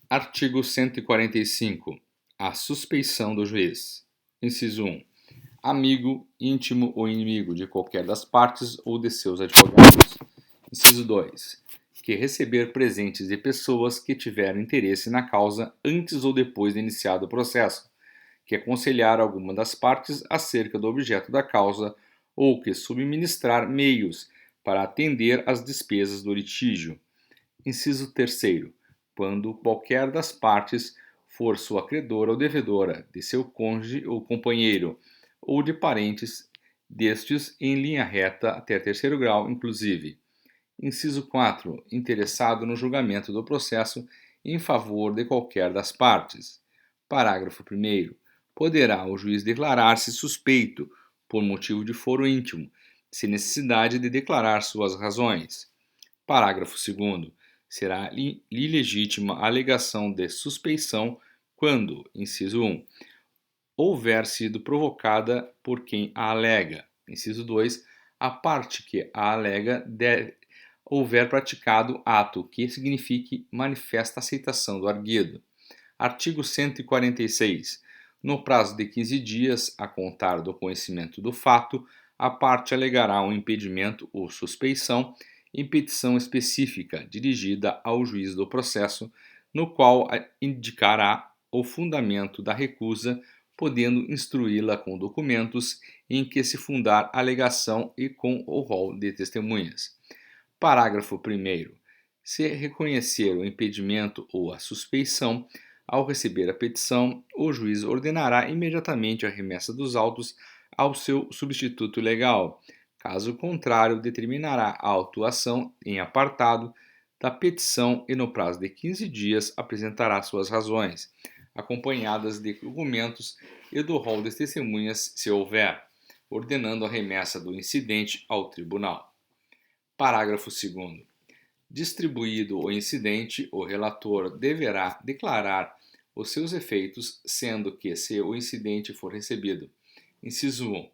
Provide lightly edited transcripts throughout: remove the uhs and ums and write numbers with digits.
Artigo 145. A suspeição do juiz. Inciso 1. Amigo, íntimo ou inimigo de qualquer das partes ou de seus advogados. Inciso 2. Que receber presentes de pessoas que tiveram interesse na causa antes ou depois de iniciado o processo, que aconselhar alguma das partes acerca do objeto da causa ou que subministrar meios para atender às despesas do litígio. Inciso 3. Quando qualquer das partes for sua credora ou devedora, de seu cônjuge ou companheiro, ou de parentes destes em linha reta até terceiro grau, inclusive. Inciso 4. Interessado no julgamento do processo em favor de qualquer das partes. Parágrafo 1º. Poderá o juiz declarar-se suspeito, por motivo de foro íntimo, sem necessidade de declarar suas razões. Parágrafo 2º. Será ilegítima a alegação de suspeição quando, inciso 1, houver sido provocada por quem a alega. Inciso 2, a parte que a alega houver praticado ato que signifique manifesta aceitação do arguido. Artigo 146. No prazo de 15 dias, a contar do conhecimento do fato, a parte alegará um impedimento ou suspeição em petição específica dirigida ao juiz do processo, no qual indicará o fundamento da recusa, podendo instruí-la com documentos em que se fundar a alegação e com o rol de testemunhas. Parágrafo 1º. Se reconhecer o impedimento ou a suspeição, ao receber a petição, o juiz ordenará imediatamente a remessa dos autos ao seu substituto legal. Caso contrário, determinará a autuação em apartado da petição e no prazo de 15 dias apresentará suas razões, acompanhadas de documentos e do rol de testemunhas, se houver, ordenando a remessa do incidente ao tribunal. Parágrafo 2º. Distribuído o incidente, o relator deverá declarar os seus efeitos, sendo que, se o incidente for recebido, inciso 1,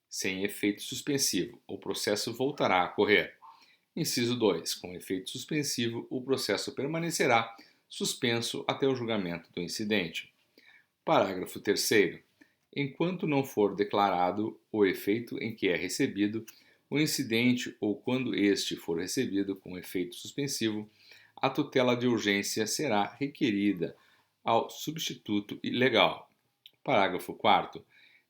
sem efeito suspensivo, o processo voltará a correr. Inciso 2, com efeito suspensivo, o processo permanecerá suspenso até o julgamento do incidente. Parágrafo 3º. Enquanto não for declarado o efeito em que é recebido o incidente ou quando este for recebido com efeito suspensivo, a tutela de urgência será requerida ao substituto legal. Parágrafo 4º.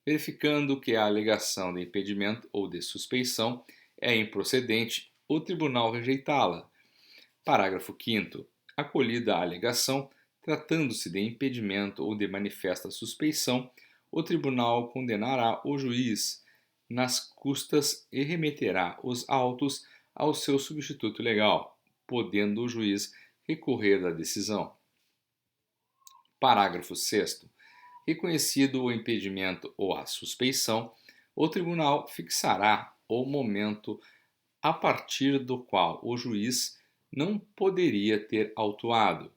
Verificando que a alegação de impedimento ou de suspeição é improcedente, o tribunal rejeitá-la. Parágrafo 5º. Acolhida a alegação, tratando-se de impedimento ou de manifesta suspeição, o tribunal condenará o juiz nas custas e remeterá os autos ao seu substituto legal, podendo o juiz recorrer da decisão. Parágrafo 6º. Reconhecido o impedimento ou a suspeição, o tribunal fixará o momento a partir do qual o juiz não poderia ter autuado.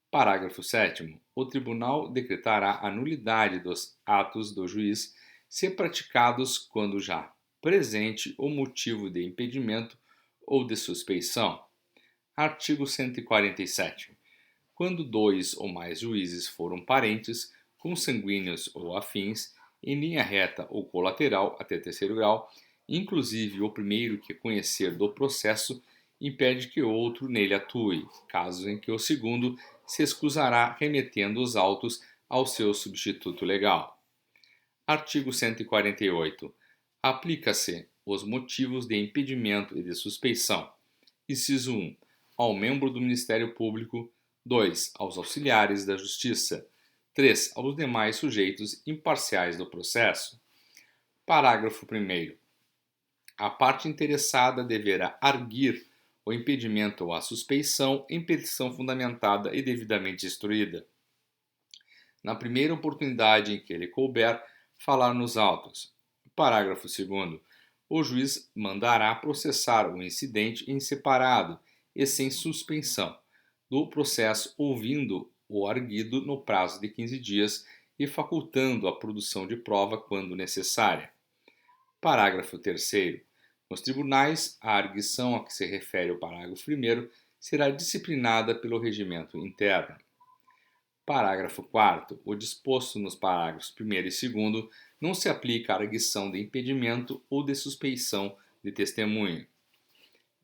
Parágrafo 7º. O tribunal decretará a nulidade dos atos do juiz se praticados quando já presente o motivo de impedimento ou de suspeição. Artigo 147. Quando dois ou mais juízes foram parentes, consanguíneos ou afins, em linha reta ou colateral até terceiro grau, inclusive o primeiro que conhecer do processo, impede que outro nele atue, caso em que o segundo se excusará remetendo os autos ao seu substituto legal. Artigo 148. Aplica-se os motivos de impedimento e de suspeição. Inciso 1. Ao membro do Ministério Público. 2. Aos auxiliares da Justiça. 3. Aos demais sujeitos imparciais do processo. Parágrafo 1º. A parte interessada deverá arguir o impedimento ou a suspeição em petição fundamentada e devidamente instruída. Na primeira oportunidade em que ele couber, falar nos autos. Parágrafo 2º. O juiz mandará processar o incidente em separado e sem suspensão do processo, ouvindo o arguido no prazo de 15 dias e facultando a produção de prova quando necessária. Parágrafo 3º. Nos tribunais, a arguição a que se refere o parágrafo 1º será disciplinada pelo regimento interno. Parágrafo 4º. O disposto nos parágrafos 1º e 2º não se aplica à arguição de impedimento ou de suspeição de testemunho.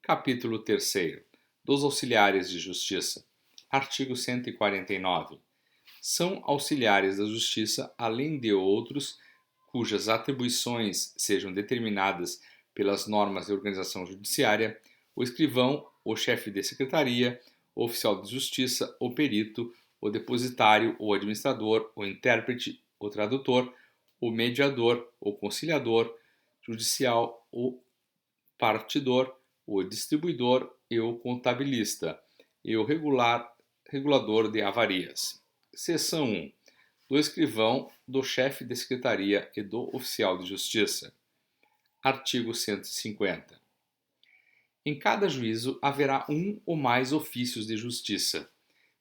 Capítulo 3º. Dos auxiliares de justiça. Artigo 149. São auxiliares da justiça, além de outros, cujas atribuições sejam determinadas pelas normas de organização judiciária, o escrivão, o chefe de secretaria, o oficial de justiça, o perito, o depositário, o administrador, o intérprete, o tradutor, o mediador, o conciliador judicial, o partidor, o distribuidor e o contabilista, e o regulador de avarias. Seção 1. Do escrivão, do chefe de secretaria e do oficial de justiça. Artigo 150. Em cada juízo haverá um ou mais ofícios de justiça,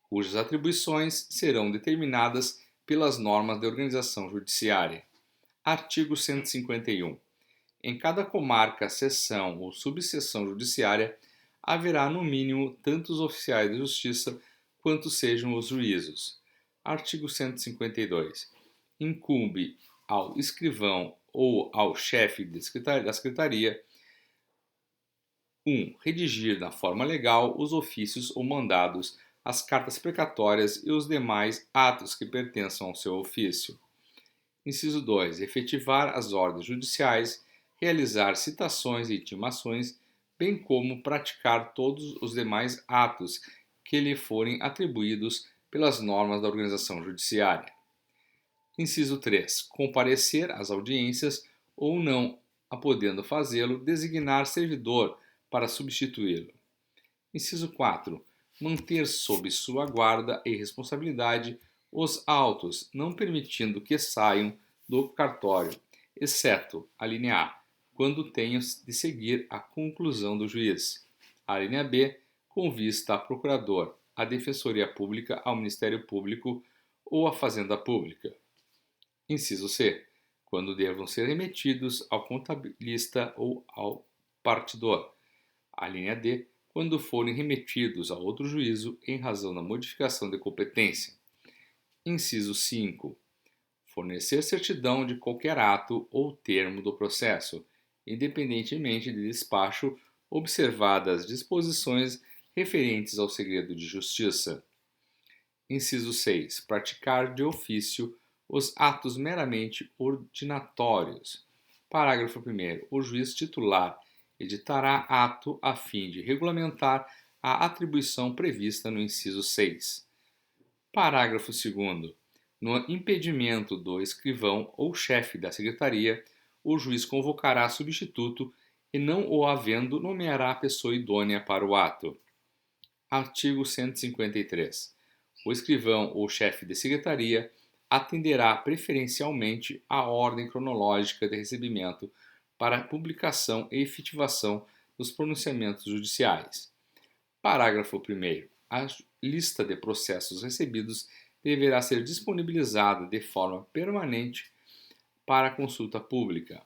cujas atribuições serão determinadas pelas normas de organização judiciária. Artigo 151. Em cada comarca, seção ou subseção judiciária, haverá no mínimo tantos oficiais de justiça quanto sejam os juízos. Artigo 152. Incumbe ao escrivão ou ao chefe da secretaria 1. Redigir na forma legal os ofícios ou mandados, as cartas precatórias e os demais atos que pertençam ao seu ofício. Inciso 2. Efetivar as ordens judiciais, realizar citações e intimações, bem como praticar todos os demais atos que lhe forem atribuídos pelas normas da organização judiciária. Inciso 3. Comparecer às audiências ou não, a podendo fazê-lo, designar servidor para substituí-lo. Inciso 4. Manter sob sua guarda e responsabilidade os autos, não permitindo que saiam do cartório, exceto, a linha A, quando tenham de seguir a conclusão do juiz. A linha B, com vista a procurador, à Defensoria Pública, ao Ministério Público ou à Fazenda Pública. Inciso C, quando devam ser remetidos ao contabilista ou ao partidor. A linha D, quando forem remetidos a outro juízo em razão da modificação de competência. Inciso 5. Fornecer certidão de qualquer ato ou termo do processo, independentemente de despacho, observadas as disposições referentes ao segredo de justiça. Inciso 6. Praticar de ofício os atos meramente ordinatórios. Parágrafo 1º. O juiz titular editará ato a fim de regulamentar a atribuição prevista no inciso 6. Parágrafo 2º. No impedimento do escrivão ou chefe da secretaria, o juiz convocará substituto e, não o havendo, nomeará a pessoa idônea para o ato. Artigo 153. O escrivão ou chefe de secretaria atenderá preferencialmente à ordem cronológica de recebimento para publicação e efetivação dos pronunciamentos judiciais. Parágrafo 1º. A lista de processos recebidos deverá ser disponibilizada de forma permanente para consulta pública.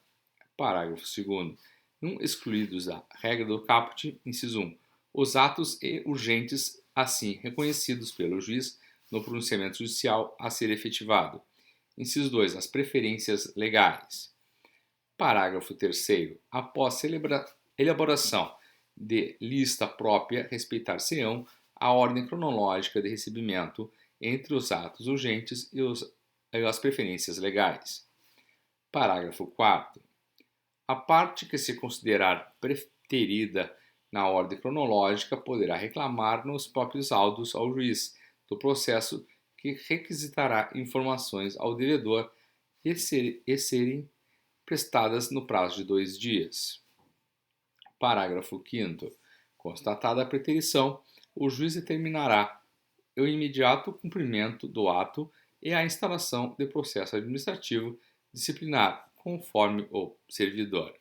Parágrafo 2º. Não excluídos da regra do caput, inciso 1, os atos urgentes assim reconhecidos pelo juiz no pronunciamento judicial a ser efetivado. Inciso 2. As preferências legais. Parágrafo 3º. Após elaboração de lista própria, respeitar-se-ão a ordem cronológica de recebimento entre os atos urgentes e as preferências legais. Parágrafo 4º. A parte que se considerar preterida na ordem cronológica poderá reclamar nos próprios autos ao juiz do processo, que requisitará informações ao devedor e serem prestadas no prazo de 2 dias. Parágrafo 5º. Constatada a preterição, o juiz determinará o imediato cumprimento do ato e a instalação de processo administrativo disciplinar, conforme o servidor.